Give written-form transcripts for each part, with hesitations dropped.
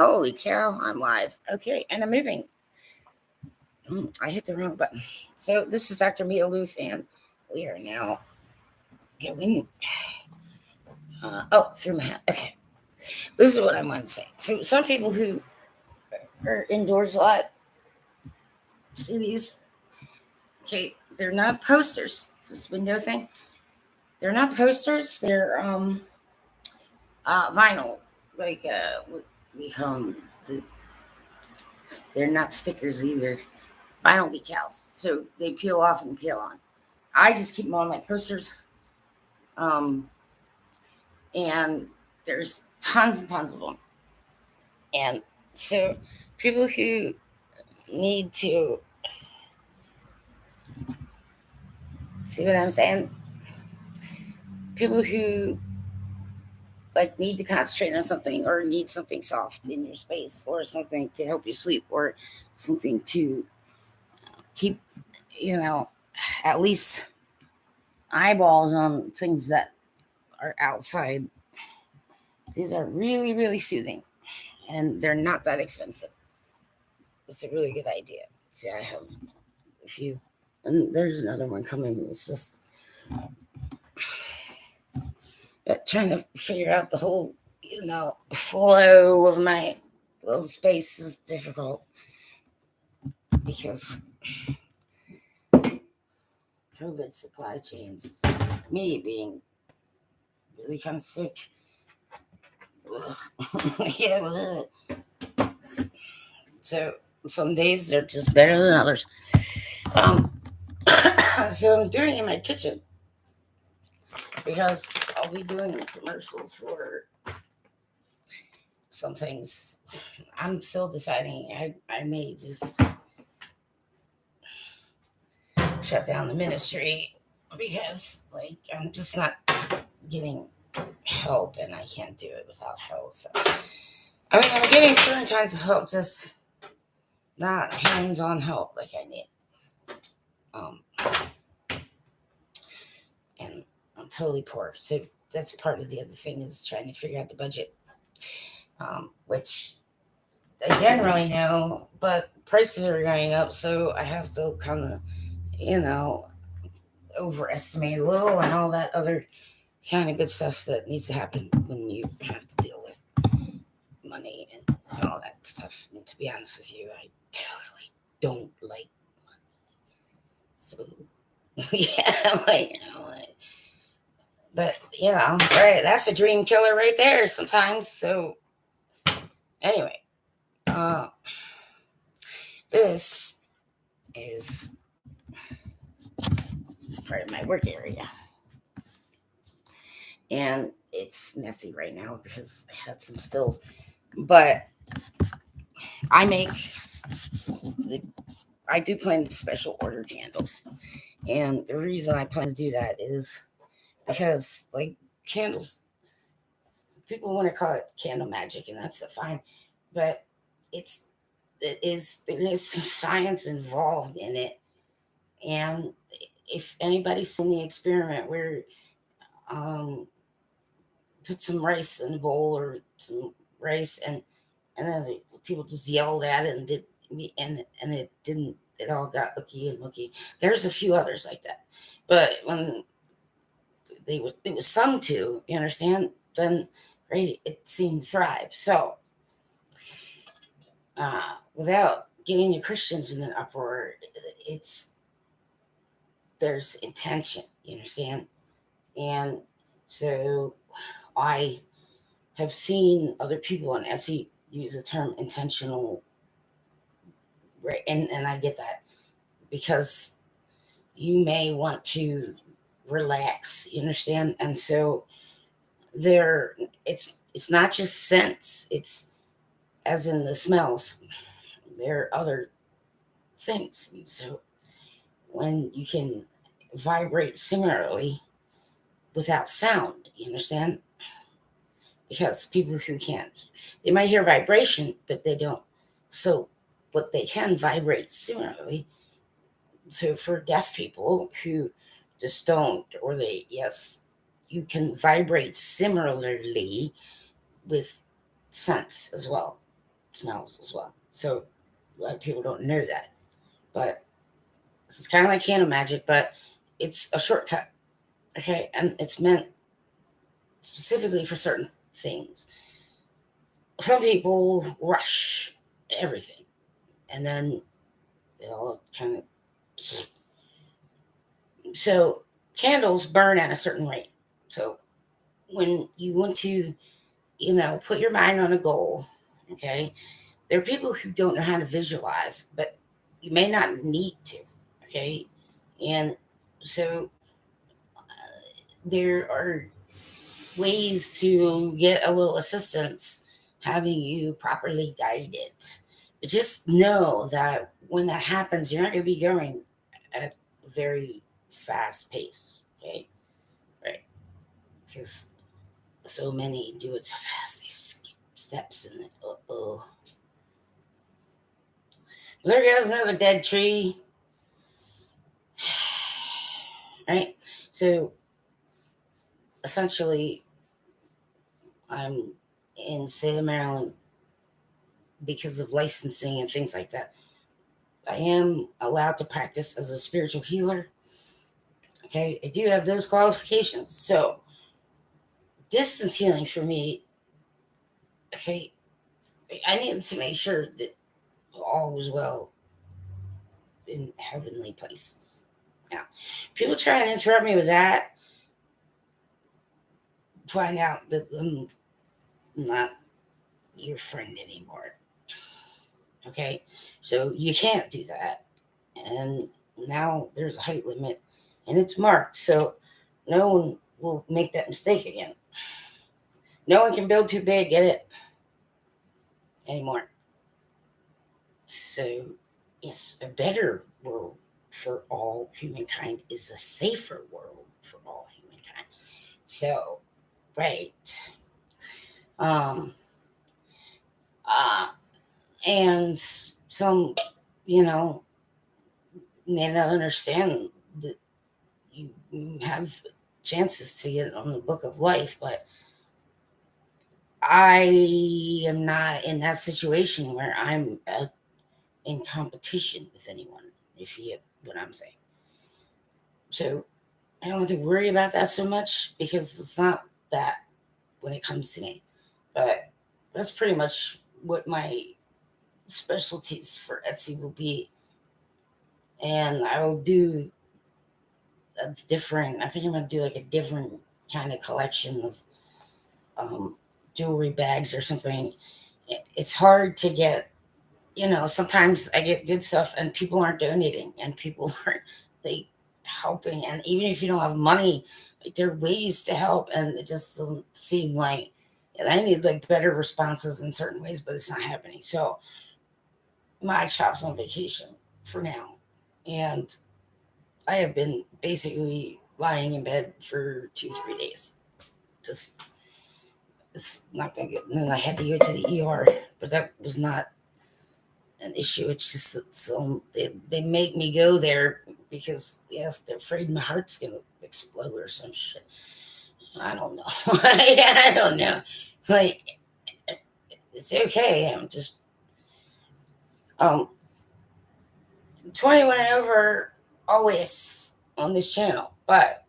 Holy cow, I'm live. Okay, and I'm moving. I hit the wrong button. So this is Dr. Mia Luth, and we are now going through my hat. Okay. This is what I want to say. So some people who are indoors a lot see these. Okay, they're not posters. This window thing. They're not posters. They're vinyl. Like we the, they're not stickers either. Vinyl decals. So they peel off and peel on. I just keep them on my posters. Um, and there's tons and tons of them. And so people who need to see what I'm saying, people who like need to concentrate on something or need something soft in your space or something to help you sleep or something to keep, at least eyeballs on things that are outside. These are really, really soothing and they're not that expensive. It's a really good idea. See, I have a few, and there's another one coming. It's just trying to figure out the whole, flow of my little space is difficult because COVID supply chains, me being really kind of sick. Yeah, so some days they're just better than others. So I'm doing it in my kitchen because I'll be doing commercials for some things. I'm still deciding. I may just shut down the ministry because I'm just not getting help and I can't do it without help. So I'm getting certain kinds of help, just not hands-on help like I need. And I'm totally poor. So that's part of the other thing is trying to figure out the budget, which I generally know, but prices are going up. So I have to kind of, overestimate a little and all that other kind of good stuff that needs to happen when you have to deal with money and all that stuff. And to be honest with you, I totally don't like money. So yeah, but right, that's a dream killer right there sometimes. So anyway, this is part of my work area. And it's messy right now because I had some spills. But I do plan to special order candles. And the reason I plan to do that is because, candles, people want to call it candle magic, and that's fine. But there is some science involved in it. And if anybody's seen the experiment where put some rice in a bowl or some rice and then people just yelled at it and it didn't, it all got ooky and mooky. There's a few others like that, but when it was sung to, you understand, then right, it seemed to thrive. So without getting the Christians in an uproar, it's there's intention, you understand. And so I have seen other people on Etsy use the term intentional, right? And I get that because you may want to relax, you understand? And so it's not just scents, it's as in the smells. There are other things. And so when you can vibrate similarly without sound, you understand? Because people who can't, they might hear vibration, but they don't. So, but they can vibrate similarly. So for deaf people who just don't, or yes, you can vibrate similarly with sense as well. smells as well. So a lot of people don't know that. But this is kind of like candle magic, but it's a shortcut. Okay. And it's meant specifically for certain things. Some people rush everything and then it all kind of. So candles burn at a certain rate. So when you want to, put your mind on a goal, okay, there are people who don't know how to visualize, but you may not need to, okay, and so there are ways to get a little assistance having you properly guided. But just know that when that happens, you're not going to be going at a very fast pace, okay? Right? Because so many do it so fast, they skip steps and oh. There goes another dead tree. Right? So essentially, I'm in the state of Maryland because of licensing and things like that. I am allowed to practice as a spiritual healer. Okay, I do have those qualifications. So, distance healing for me, okay, I needed to make sure that all was well in heavenly places. Now, people try and interrupt me with that, find out that I'm not your friend anymore. Okay, so you can't do that. And now there's a height limit and it's marked. So no one will make that mistake again. No one can build too big, get it, anymore. So, yes, a better world for all humankind is a safer world for all humankind. So, right. Um, uh, and some, you know, may not understand that you have chances to get on the book of life, but I am not in that situation where I'm in competition with anyone, if you get what I'm saying. So I don't have to worry about that so much because it's not that when it comes to me. But that's pretty much what my specialties for Etsy will be. And I will do I think I'm going to do like a different kind of collection of jewelry bags or something. It's hard to get, sometimes I get good stuff and people aren't donating and people aren't like helping. And even if you don't have money, like there are ways to help, and it just doesn't seem like. And I need like better responses in certain ways, but it's not happening. So my shop's on vacation for now, and I have been basically lying in bed for 2 3 days. Just it's not been good. And then I had to go to the ER, but that was not an issue. It's just that they make me go there because yes, they're afraid my heart's gonna explode or some shit. I don't know. I don't know. Like it's okay. I'm just um 21 and over always on this channel, but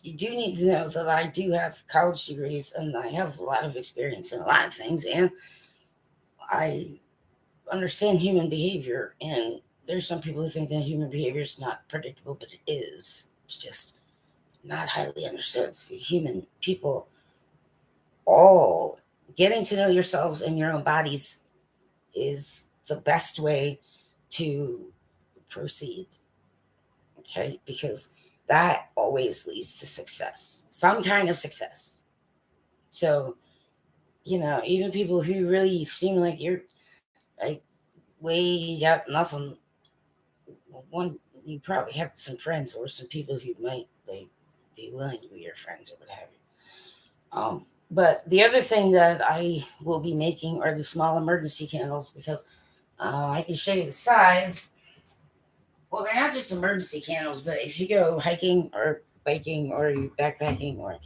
you do need to know that I do have college degrees and I have a lot of experience in a lot of things, and I understand human behavior. And there's some people who think that human behavior is not predictable, but it is. It's just not highly understood. So human people, all getting to know yourselves and your own bodies is the best way to proceed. Okay, because that always leads to success, some kind of success. So, even people who really seem like you're like way got nothing, one, you probably have some friends or some people who might like be willing to be your friends or what have you. But the other thing that I will be making are the small emergency candles, because I can show you the size. Well, they're not just emergency candles, but if you go hiking or biking or you backpacking, or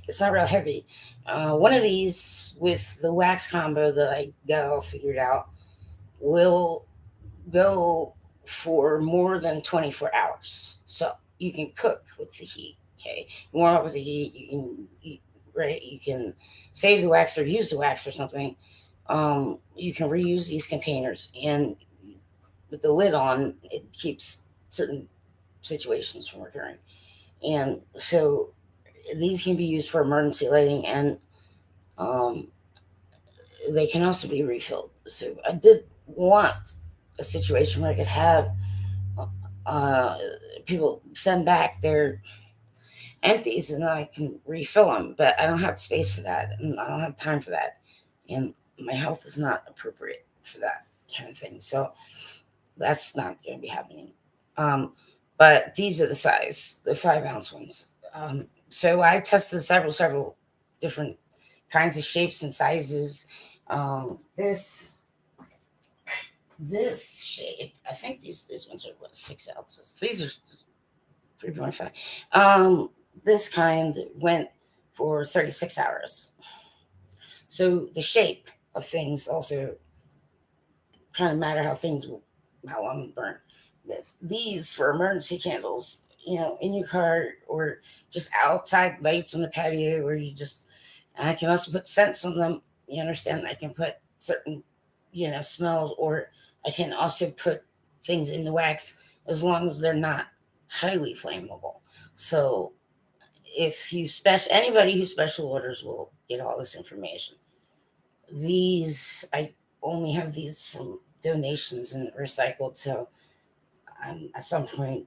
it's not real heavy. One of these with the wax combo that I got all figured out will go for more than 24 hours. So you can cook with the heat. Okay, you warm up with the heat. Right. You can save the wax or use the wax or something. You can reuse these containers, and with the lid on, it keeps certain situations from occurring. And so these can be used for emergency lighting, and um, they can also be refilled. So I did want a situation where I could have uh, people send back their empties and then I can refill them, but I don't have space for that, and I don't have time for that, and my health is not appropriate for that kind of thing. So that's not going to be happening. Um, but these are the size, the 5 ounce ones. So I tested several different kinds of shapes and sizes. Um, this this shape, I think these ones are what, 6 ounces. These are 3.5. This kind went for 36 hours. So the shape of things also kind of matter how long they burn. These for emergency candles, in your car or just outside lights on the patio, where I can also put scents on them. You understand? I can put certain, smells, or I can also put things in the wax as long as they're not highly flammable. So if you anybody who special orders will get all this information. These I only have these from donations and recycled, so at some point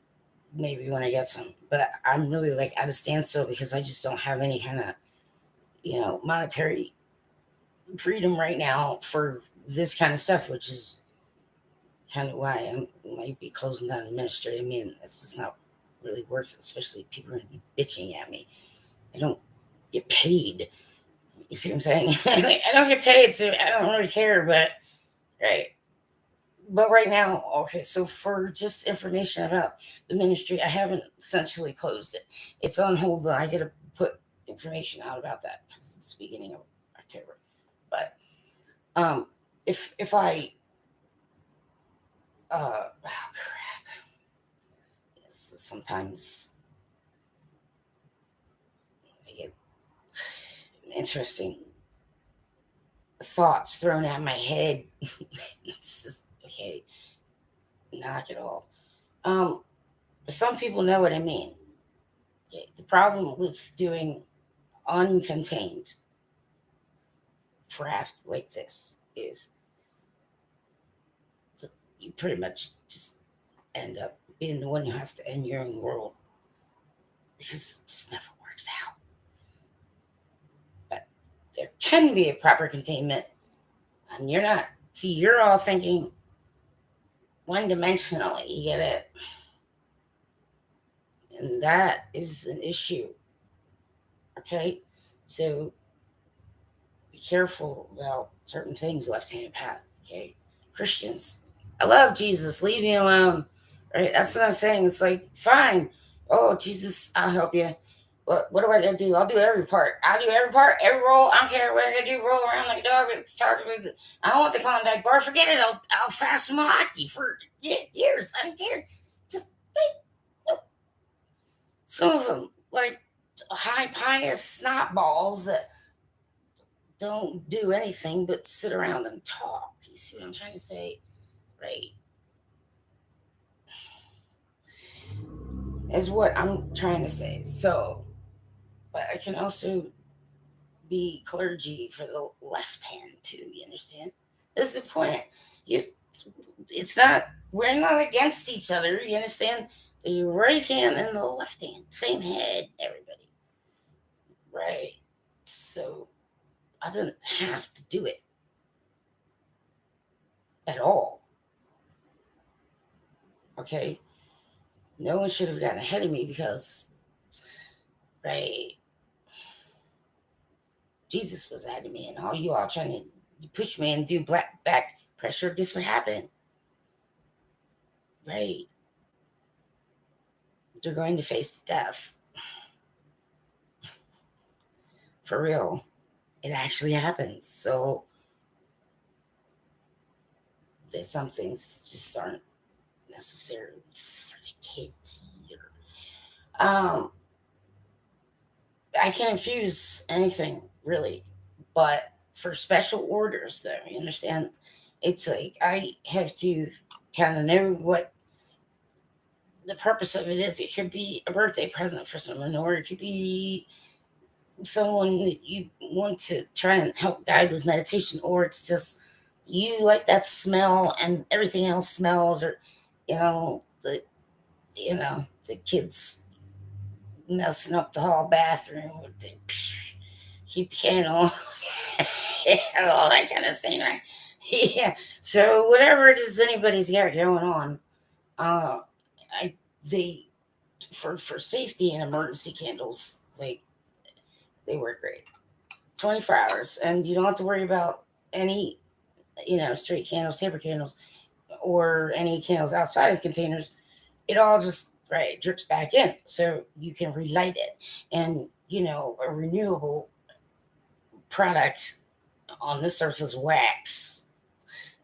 maybe when I get some, but I'm really like at a standstill because I just don't have any kind of monetary freedom right now for this kind of stuff, which is kind of why I might be closing down the ministry. I mean, it's just not really worth it, especially if people are going to be bitching at me. I don't get paid. You see what I'm saying? I don't get paid, so I don't really care. But right, but right now, okay. So for just information about the ministry, I haven't essentially closed it. It's on hold, but I got to put information out about that because it's the beginning of October. But if I oh crap, yes, sometimes I get interesting thoughts thrown at my head. It's just okay. Knock it off. Um, some people know what I mean. Okay, the problem with doing uncontained craft like this is you pretty much just end up being the one who has to end your own world because it just never works out. But there can be a proper containment, and you're not. See, you're all thinking one dimensionally. You get it? And that is an issue. Okay? So be careful about certain things, left handed path. Okay? Christians, I love Jesus. Leave me alone. Right? That's what I'm saying. It's like, fine. Oh, Jesus, I'll help you. What do I gotta do? I'll do every part. I'll do every part, every roll. I don't care what I gotta do. Roll around like a dog. It's targeted. I don't want the Klondike bar. Forget it. I'll fast from hockey for years. I don't care. Just wait. Nope. Some of them, like high pious snot balls that don't do anything but sit around and talk. You see what I'm trying to say? Right. Is what I'm trying to say. So, but I can also be clergy for the left hand too. You understand? This is the point. You, it's not. We're not against each other. You understand? The right hand and the left hand, same head. Everybody, right? So I didn't have to do it at all. Okay, no one should have gotten ahead of me because, right? Jesus was ahead of me, and all you all trying to push me and do black back pressure. Guess what happened? Right? They're going to face death. For real. It actually happens. So there's some things that just aren't necessarily for the kids either. I can infuse anything really, but for special orders, though, you understand, it's like I have to kind of know what the purpose of it is. It could be a birthday present for someone, or it could be someone that you want to try and help guide with meditation, or it's just you like that smell and everything else smells, or the kids messing up the hall bathroom with the keep the candle and all that kind of thing, right? Yeah. So whatever it is anybody's got going on, uh, I they for safety and emergency candles, they work great. 24 hours, and you don't have to worry about any straight candles, taper candles, or any candles outside of containers. It all just right drips back in, so you can relight it. And a renewable product on this earth is wax.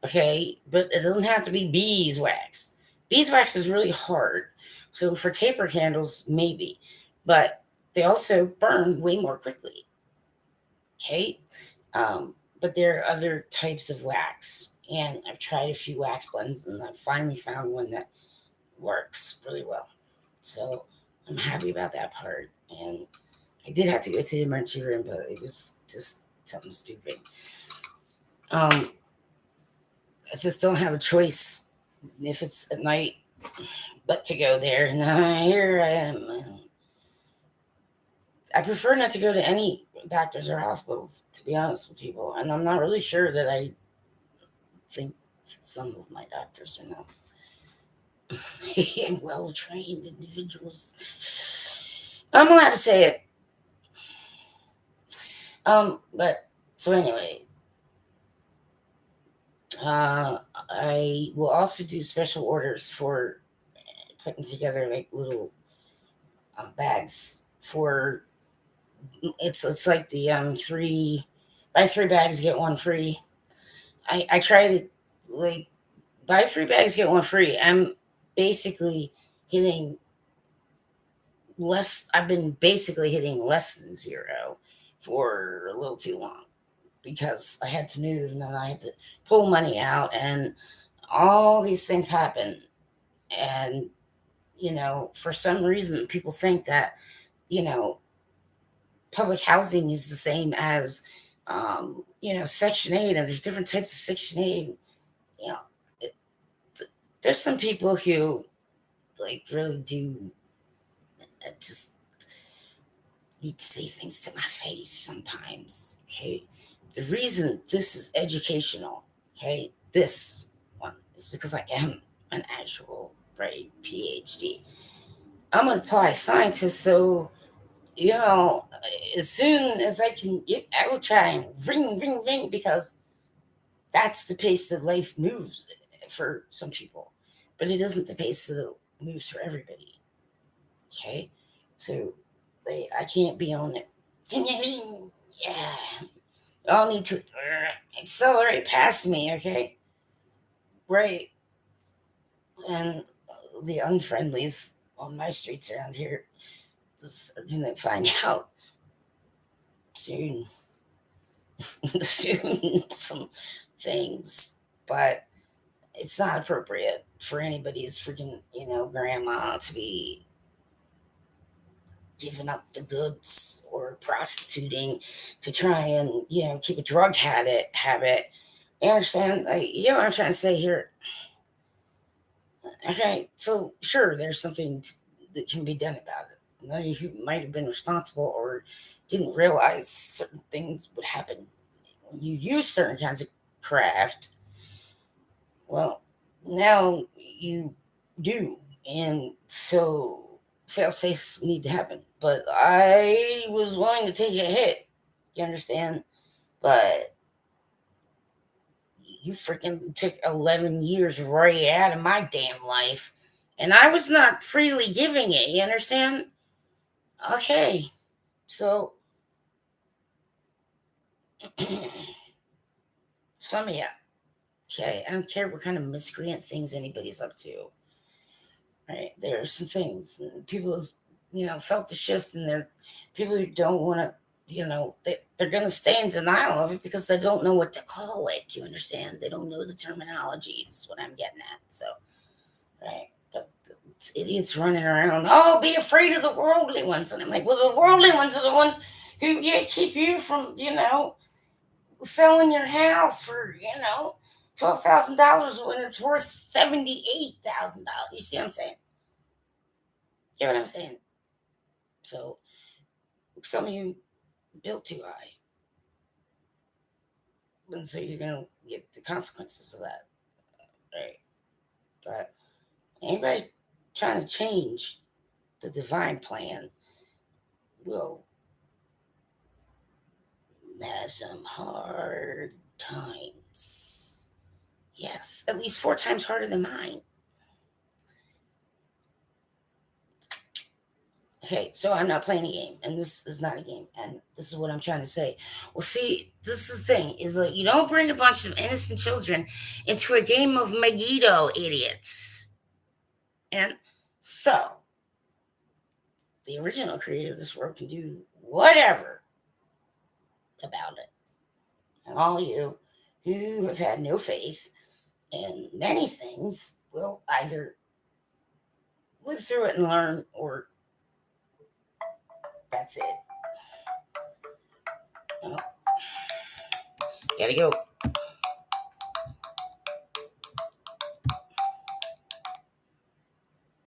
Okay, but it doesn't have to be beeswax. Beeswax is really hard, so for taper candles maybe, but they also burn way more quickly. Okay, but there are other types of wax, and I've tried a few wax blends, and I finally found one that works really well. So I'm happy about that part. And I did have to go to the emergency room, but it was just something stupid. I just don't have a choice if it's at night but to go there. And here I am. I prefer not to go to any doctors or hospitals, to be honest with people. And I'm not really sure that I think some of my doctors are not well trained individuals. I'm allowed to say it. But so anyway, I will also do special orders for putting together like little bags for it's like the 3 buy 3 bags get one free. I try to like buy 3 bags get one free. I'm basically hitting less. I've been basically hitting less than zero for a little too long because I had to move and then I had to pull money out and all these things happen. And for some reason people think that you know public housing is the same as Section 8, and there's different types of Section 8. You know, it, there's some people who like really do just need to say things to my face sometimes. Okay, the reason this is educational, okay, this one is because I am an actual right PhD. I'm an applied scientist, so you know, as soon as I can get, I will try and ring, ring, ring, because that's the pace that life moves for some people, but it isn't the pace that it moves for everybody. Okay, so I can't be on it. Yeah, y'all need to accelerate past me, okay? Right, and the unfriendlies on my streets around here just are gonna find out soon. Soon some things, but it's not appropriate for anybody's freaking grandma to be giving up the goods or prostituting to try and keep a drug habit. You understand? Like, you know what I'm trying to say here? Okay, so sure, there's something that can be done about it. You might have been responsible or didn't realize certain things would happen when you use certain kinds of craft. Well, now you do, and so fail safes need to happen. But I was willing to take a hit. You understand? But you freaking took 11 years right out of my damn life, and I was not freely giving it. You understand? Okay, so Some of you, okay, I don't care what kind of miscreant things anybody's up to. Right? There are some things people have, felt the shift, and they're people who don't want to, they're going to stay in denial of it because they don't know what to call it. You understand? They don't know the terminology. It's what I'm getting at. So, right. But it's idiots running around. Oh, be afraid of the worldly ones. And I'm like, well, the worldly ones are the ones who keep you from, selling your house for, $12,000 when it's worth $78,000. You see what I'm saying? Hear what I'm saying? So some of you built too high, and so you're gonna get the consequences of that, right? But anybody trying to change the divine plan will have some hard times. Yes, at least 4 times harder than mine. Okay, so I'm not playing a game, and this is not a game, and this is what I'm trying to say. Well, see, this is the thing, is that you don't bring a bunch of innocent children into a game of Megiddo, idiots. And so, the original creator of this world can do whatever about it. And all you who have had no faith in many things will either live through it and learn, or that's it. Well, gotta go.